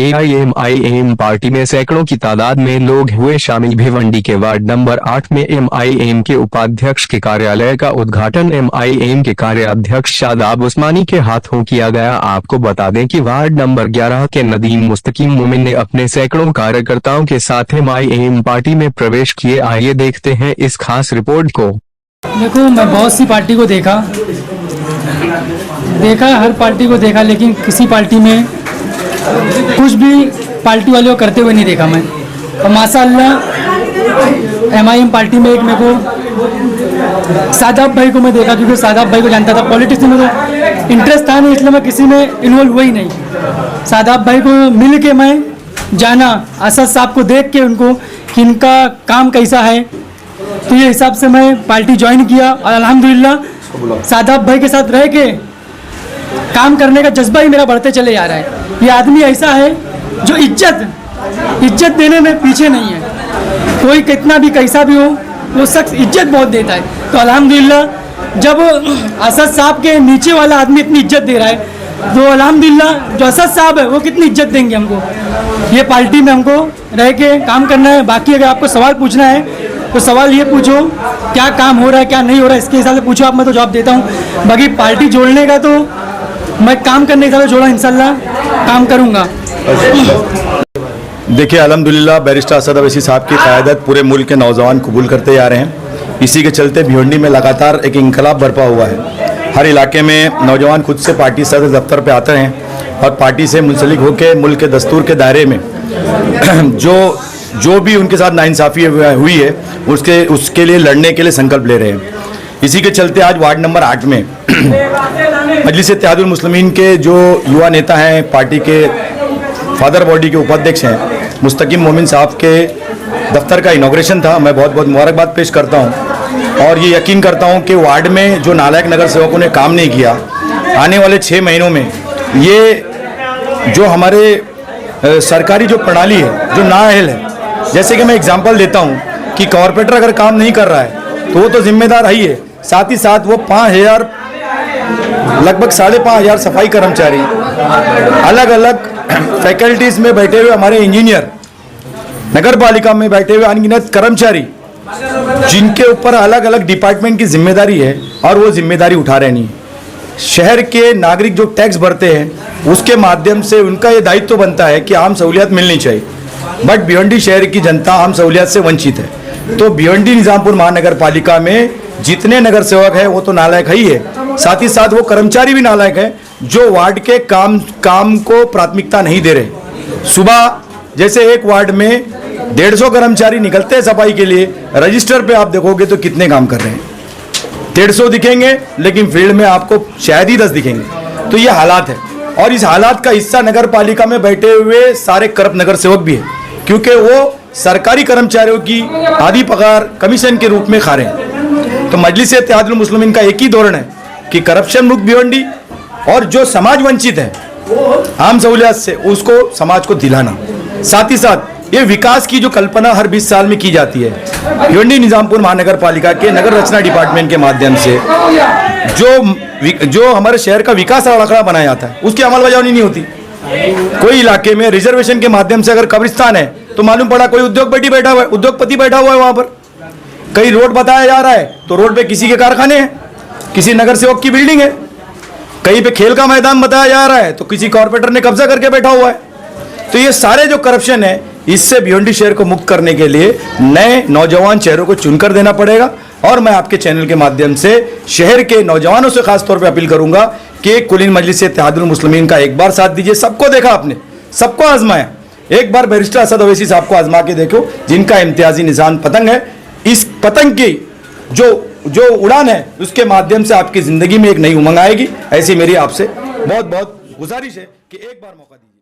AIMIM party में सैकड़ों की तादाद में लोग हुए शामिल। भिवंडी के वार्ड नंबर 8 में एमआईएम के उपाध्यक्ष के कार्यालय का उद्घाटन एमआईएम के कार्याध्यक्ष शादाब उस्मानी के हाथों किया गया। आपको बता दें कि वार्ड नंबर 11 के नदीम मुस्तकीम मोमिन ने अपने सैकड़ों कार्यकर्ताओं के साथ एमआईएम पार्टी में प्रवेश किए। आइए देखते हैं इस खास रिपोर्ट को। देखो, मैं बहुत सी पार्टी को देखा, हर पार्टी को देखा, लेकिन किसी पार्टी में कुछ भी पार्टी वाले को करते हुए नहीं देखा मैं। और माशाअल्लाह एमआईएम पार्टी में एक मेरे को शादाब भाई को मैं देखा, क्योंकि शादाब भाई को जानता था। पॉलिटिक्स में तो इंटरेस्ट था नहीं, इसलिए मैं किसी में इन्वॉल्व हुआ ही नहीं। शादाब भाई को मिल के मैं जाना, असद साहब को देख के उनको कि इनका काम कैसा है, तो ये हिसाब से मैं पार्टी ज्वाइन किया। और अल्हम्दुलिल्लाह शादाब भाई के साथ रह के काम करने का जज्बा ही मेरा बढ़ते चले जा रहा है। ये आदमी ऐसा है जो इज्जत देने में पीछे नहीं है। कोई कितना भी कैसा भी हो, वो शख्स इज्जत बहुत देता है। तो अल्हम्दुलिल्लाह जब असद साहब के नीचे वाला आदमी इतनी इज्जत दे रहा है, तो अल्हम्दुलिल्लाह जो असद साहब है वो कितनी इज्जत देंगे हमको। ये पार्टी में हमको रह के काम करना है। बाकी अगर आपको सवाल पूछना है तो सवाल ये पूछो, क्या काम हो रहा है क्या नहीं हो रहा है, इसके हिसाब से पूछो आप, मैं तो जवाब देता हूँ। बाकी पार्टी जोड़ने का तो मैं काम करने के हिसाब से जोड़ा, इंशाल्लाह काम करूँगा। देखिए, अल्हम्दुलिल्लाह बैरिस्टर असद अवैसी साहब की क़यादत पूरे मुल्क के नौजवान कबूल करते जा रहे हैं। इसी के चलते भिवंडी में लगातार एक इंकलाब बरपा हुआ है। हर इलाके में नौजवान खुद से पार्टी सदर दफ्तर पे आते हैं और पार्टी से मुंसलिक होकर मुल्क के दस्तूर के दायरे में जो भी उनके साथ नाइंसाफ़ी हुई है उसके लिए लड़ने के लिए संकल्प ले रहे हैं। इसी के चलते आज वार्ड नंबर 8 में मजलिस इत्तेहादुल मुस्लिमीन के जो युवा नेता हैं, पार्टी के फादर बॉडी के उपाध्यक्ष हैं, मुस्तकीम मोमिन साहब के दफ्तर का इनॉग्रेशन था। मैं बहुत बहुत मुबारकबाद पेश करता हूं और ये यकीन करता हूं कि वार्ड में जो नालायक नगर सेवकों ने काम नहीं किया, आने वाले 6 महीनों में ये जो हमारे सरकारी जो प्रणाली है जो नाअहल है, जैसे कि मैं एग्जांपल देता हूं कि कॉरपोरेटर अगर काम नहीं कर रहा है तो वो तो जिम्मेदार है ही है, साथ ही साथ वो 5,000 लगभग 5,500 सफाई कर्मचारी, अलग अलग फैकल्टीज़ में बैठे हुए हमारे इंजीनियर, नगर पालिका में बैठे हुए अनगिनत कर्मचारी, जिनके ऊपर अलग अलग डिपार्टमेंट की जिम्मेदारी है और वो जिम्मेदारी उठा रहे नहीं। शहर के नागरिक जो टैक्स भरते हैं उसके माध्यम से उनका ये दायित्व बनता है कि आम सहूलियत मिलनी चाहिए, बट भिवंडी शहर की जनता आम सहूलियत से वंचित है। तो भिवंडी निजामपुर महानगर पालिका में जितने नगर सेवक है वो तो नालायक है ही है, साथ ही साथ वो कर्मचारी भी नालायक है जो वार्ड के काम को प्राथमिकता नहीं दे रहे। सुबह जैसे एक वार्ड में 150 कर्मचारी निकलते हैं सफाई के लिए, रजिस्टर पे आप देखोगे तो कितने काम कर रहे हैं, 150 दिखेंगे, लेकिन फील्ड में आपको शायद ही 10 दिखेंगे। तो ये हालात है और इस हालात का हिस्सा नगर पालिका में बैठे हुए सारे करप्ट नगर सेवक भी है, क्योंकि वो सरकारी कर्मचारियों की आधी पगार कमीशन के रूप में खा रहे हैं। तो मजलिस इत्तेहादुल मुस्लिमीन का एक ही धोरण है कि करप्शन मुक्त भिवंडी और जो समाज वंचित है आम सहूलियत से उसको समाज को दिलाना, साथ ही साथ ये विकास की जो कल्पना हर 20 साल में की जाती है, भिवंडी निजामपुर महानगर पालिका के नगर रचना डिपार्टमेंट के माध्यम से जो हमारे शहर का विकास आंकड़ा बनाया जाता है उसकी अमलबजावनी नहीं होती। कोई इलाके में रिजर्वेशन के माध्यम से अगर कब्रिस्तान है तो मालूम पड़ा कोई उद्योगपति बैठा हुआ है वहां पर। कहीं रोड बताया जा रहा है तो रोड पे किसी के कारखाने हैं, किसी नगर सेवक की बिल्डिंग है। कहीं पे खेल का मैदान बताया जा रहा है तो किसी कॉर्पोरेटर ने कब्जा करके बैठा हुआ है। तो ये सारे जो करप्शन है, इससे भिवंडी शहर को मुक्त करने के लिए नए नौजवान चेहरों को चुनकर देना पड़ेगा। और मैं आपके चैनल के माध्यम से शहर के नौजवानों से खास तौर पे अपील करूंगा कि कुलीन मजलिस इत्तेहादुल मुस्लिमीन का एक बार साथ दीजिए। सबको देखा आपने, सबको आजमाया, एक बार बैरिस्टर असद अवैसी साहब को आजमा के देखो, जिनका इम्तियाजी निशान पतंग है। इस पतंग की जो उड़ान है उसके माध्यम से आपकी जिंदगी में एक नई उमंग आएगी। ऐसी मेरी आपसे बहुत बहुत गुजारिश है कि एक बार मौका दीजिए।